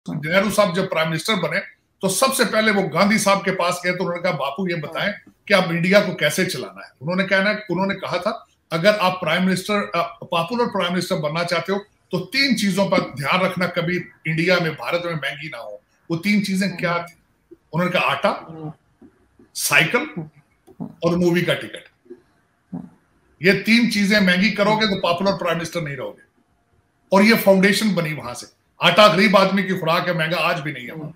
नेहरू साहब जब prime minister बने तो सबसे पहले वो गांधी साहब के पास गए तो उन्होंने कहा बापू ये बताएं कि आप इंडिया को कैसे चलाना है। उन्होंने कहा था अगर आप पॉपुलर प्राइम मिनिस्टर बनना चाहते हो तो 3 चीजों पर ध्यान रखना, कभी इंडिया में, भारत में महंगी ना हो। वो 3 चीजें क्या थी? उन्होंने कहा आटा, साइकिल और मूवी का टिकट। ये 3 चीजें महंगी करोगे तो पॉपुलर प्राइम मिनिस्टर नहीं रहोगे। और ये फाउंडेशन बनी वहां से। आटा गरीब आदमी की खुराक है, महंगा आज भी नहीं है वहां।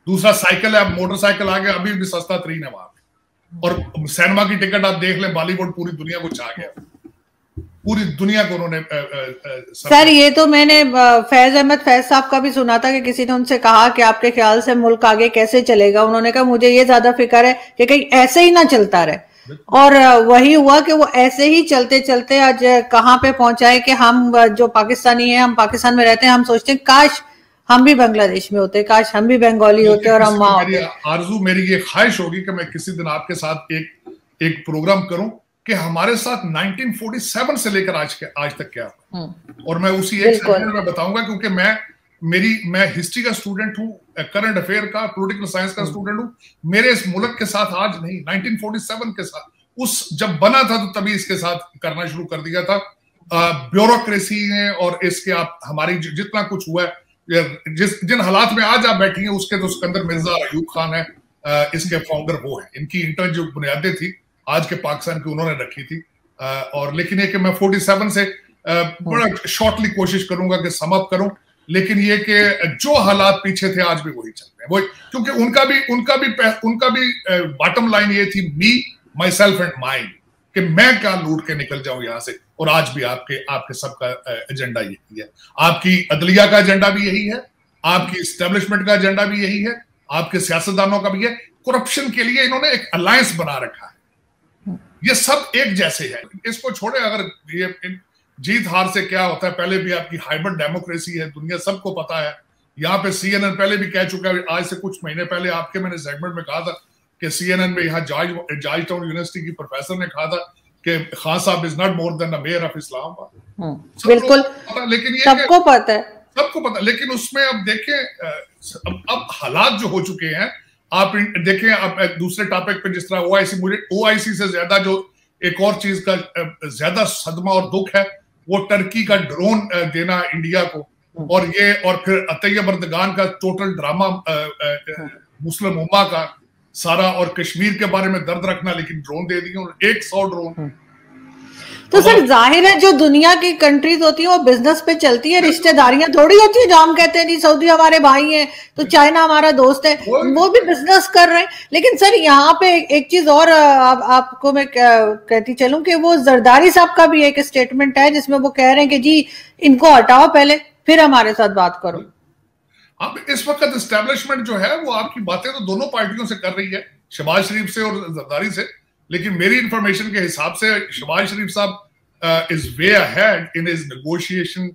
दूसरा साइकिल है, अब मोटरसाइकिल आ गया, अभी भी सस्ता तरीन है वहां। और सिनेमा की टिकट आप देख लें, बॉलीवुड पूरी दुनिया को छा गया, पूरी दुनिया को उन्होंने सर ये तो मैंने फैज अहमद फैज साहब का भी सुना था कि किसी ने उनसे कहा कि आपके ख्याल से मुल्क आगे कैसे चलेगा। उन्होंने कहा मुझे ये ज्यादा फिक्र है कि कहीं ऐसे ही ना चलता रहे। और वही हुआ कि वो ऐसे ही चलते चलते आज कहाँ पे पहुंचाए कि हम जो पाकिस्तानी हैं, हम पाकिस्तान में रहते हैं, हम सोचते हैं काश हम भी बांग्लादेश में होते, काश हम भी बंगाली होते और हम वहां होते। आरजू, मेरी ये ख्वाहिश होगी कि मैं किसी दिन आपके साथ एक प्रोग्राम करूं कि हमारे साथ 1947 से लेकर आज तक क्या हुआ, और मैं उसी एक सेगमेंट में बताऊंगा, क्योंकि मैं हिस्ट्री का स्टूडेंट हूं, करंट अफेयर का, पॉलिटिकल साइंस का स्टूडेंट हूं। मेरे इस मुल्क के साथ आज नहीं, 1947 के साथ, उस जब बना था तो तभी इसके साथ करना शुरू कर दिया था। ब्यूरोक्रेसी है और इसके आप हमारी जितना कुछ हुआ है, जिन हालात में आज आप बैठी हैं उसके तो सिकंदर मिर्जा और अयूब खान है, इसके फाउंडर वो है। इनकी इंटर जो बुनियादें थी आज के पाकिस्तान की उन्होंने रखी थी। और लेकिन ये कि मैं 47 से बड़ा शॉर्टली कोशिश करूंगा कि सम अप करूं, लेकिन ये कि जो हालात पीछे थे आज भी वही चल रहे हैं, वही, क्योंकि उनका भी बॉटम लाइन ये थी, मी माई सेल्फ एंड माइंड, कि मैं क्या लूट के निकल जाऊं यहां से। और आज भी आपके सबका एजेंडा यही है, आपकी अदलिया का एजेंडा भी यही है, आपकी एस्टेब्लिशमेंट का एजेंडा भी यही है, आपके सियासतदानों का भी है। करप्शन के लिए इन्होंने एक अलायंस बना रखा है। ये सब एक जैसे है, इसको छोड़े। अगर ये जीत हार से क्या होता है, पहले भी आपकी हाइब्रिड डेमोक्रेसी है, दुनिया सबको पता है। यहाँ पे CNN पहले भी कह चुका है, आज से कुछ महीने पहले आपके मैंने सेगमेंट में कहा था कि CNN में यहाँ जॉर्ज टाउन यूनिवर्सिटी की प्रोफेसर ने कहा था कि खान साहब is not more than the mayor of Islamabad. बिल्कुल, लेकिन सबको पता है, लेकिन उसमें अब देखें, अब हालात जो हो चुके हैं, आप देखें, अब दूसरे टॉपिक पे, जिस तरह OIC से ज्यादा जो एक और चीज का ज्यादा सदमा और दुख है, वो टर्की का ड्रोन देना इंडिया को, और फिर तैयब अर्दगान का टोटल ड्रामा, मुस्लिम उम्मा का सारा, और कश्मीर के बारे में दर्द रखना, लेकिन ड्रोन दे दिए, 100 ड्रोन। तो सर जाहिर है जो दुनिया की कंट्रीज होती है वो बिजनेस पे चलती है, रिश्तेदारियां थोड़ी होती है। जो हम कहते हैं जी सऊदी हमारे भाई हैं तो चाइना हमारा दोस्त है, वो भी बिजनेस कर रहे हैं। लेकिन सर यहाँ पे एक चीज और आपको मैं कहती चलूं कि वो जरदारी साहब का भी एक स्टेटमेंट है जिसमें वो कह रहे हैं कि जी इनको हटाओ पहले, फिर हमारे साथ बात करो। अब इस वक्त एस्टेब्लिशमेंट जो है वो आपकी बातें तो दोनों पार्टियों से कर रही है, शहबाज शरीफ से और जरदारी से। लेकिन मेरी इंफॉर्मेशन के हिसाब से शहबाज शरीफ साहब is way ahead in his negotiation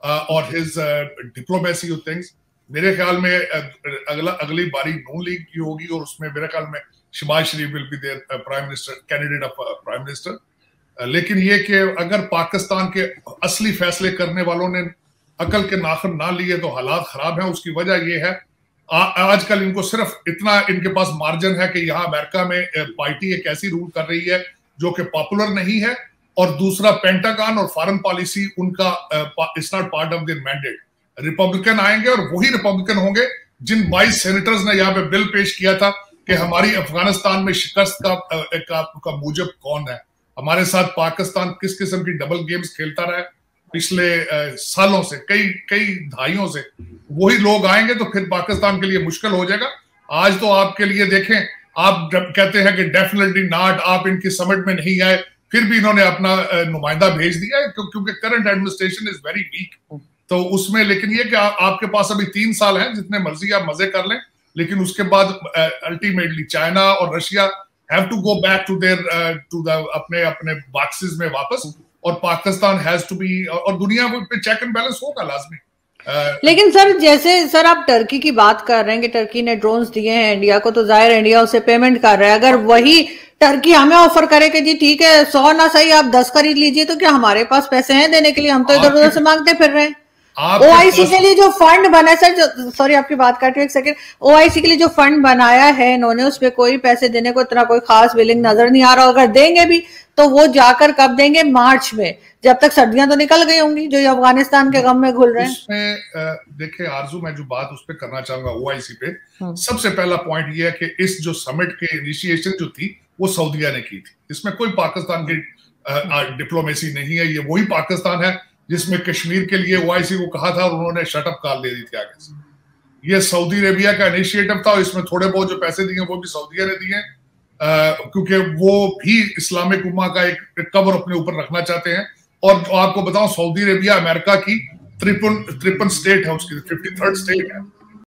और हिज डिप्लोमेसी ऑफ थिंग्स। मेरे ख्याल में अगली बारी नून लीग की होगी, और उसमें मेरे ख्याल में Shahbaz Sharif will be their prime minister, candidate of prime minister. लेकिन ये कि अगर पाकिस्तान के असली फैसले करने वालों ने अकल के नाखुन ना लिए तो हालात खराब हैं। उसकी वजह यह है आजकल इनको सिर्फ इतना इनके पास मार्जिन है कि यहाँ अमेरिका में पार्टी एक ऐसी रूल कर रही है जो कि पॉपुलर नहीं है, और दूसरा पेंटागन और फॉरेन पॉलिसी उनका it's not part of their mandate. Republican आएंगे और वही रिपब्लिकन होंगे जिन 22 सेनेटर्स ने यहाँ पे बिल पेश किया था कि हमारी अफगानिस्तान में शिकस्त का मूजब कौन है, हमारे साथ पाकिस्तान किस किस्म की डबल गेम्स खेलता रहा है पिछले सालों से, कई दहाइयों से। वही लोग आएंगे तो फिर पाकिस्तान के लिए मुश्किल हो जाएगा। आज तो आपके लिए देखें, आप कहते हैं कि डेफिनेटली नॉट, आप इनकी समिट में नहीं आए, फिर भी इन्होंने अपना नुमाइंदा भेज दिया है, क्योंकि current administration is very weak. तो उसमें लेकिन ये कि आपके पास अभी 3 साल हैं, जितने मर्जी आप मजे कर लें, लेकिन उसके बाद अल्टीमेटली चाइना और Russia have to go back to the अपने बॉक्सेस में वापस, और पाकिस्तान हैज टू बी, और दुनिया पे चेक एंड बैलेंस होगा लाजमी। लेकिन सर जैसे सर आप टर्की की बात कर रहे हैं कि टर्की ने ड्रोन्स दिए हैं इंडिया को, तो जाहिर इंडिया उसे पेमेंट कर रहा है। अगर वही टर्की हमें ऑफर करे कि जी ठीक है 100 ना सही आप 10 खरीद लीजिए, तो क्या हमारे पास पैसे हैं देने के लिए? हम तो इधर उधर से मांगते फिर रहे हैं। ओआईसी के लिए जो फंड बना है सर, सॉरी आपकी बात काट रही हूं एक सेकंड, ओआईसी के लिए जो फंड बनाया है इन्होंने, उसमें कोई पैसे देने को इतना कोई खास विलिंग नजर नहीं आ रहा। अगर देंगे भी तो वो जाकर कब देंगे? मार्च में, जब तक सर्दियां तो निकल गई होंगी, जो ये अफगानिस्तान के गम में घुल रहे हैं। उसमें देखिए आरजू, मैं जो बात उस पर करना चाहूंगा ओआईसी पे, सबसे पहला पॉइंट ये है कि इस जो समिट के इनिशिएशन जो थी वो सऊदीया ने की थी। इसमें कोई पाकिस्तान की डिप्लोमेसी नहीं है। ये वही पाकिस्तान है जिसमें कश्मीर के लिए ओआईसी को कहा था और उन्होंने शटअप कॉल दे दी थी आगे से। ये सऊदी अरेबिया का इनिशिएटिव था, इसमें थोड़े बहुत जो पैसे दिए वो भी सऊदीया ने दिए, क्योंकि वो भी इस्लामिक उम्मा का एक कवर अपने ऊपर रखना चाहते हैं। और आपको बताऊं, सऊदी अरेबिया अमेरिका की 53 स्टेट है, उसकी 53rd स्टेट है।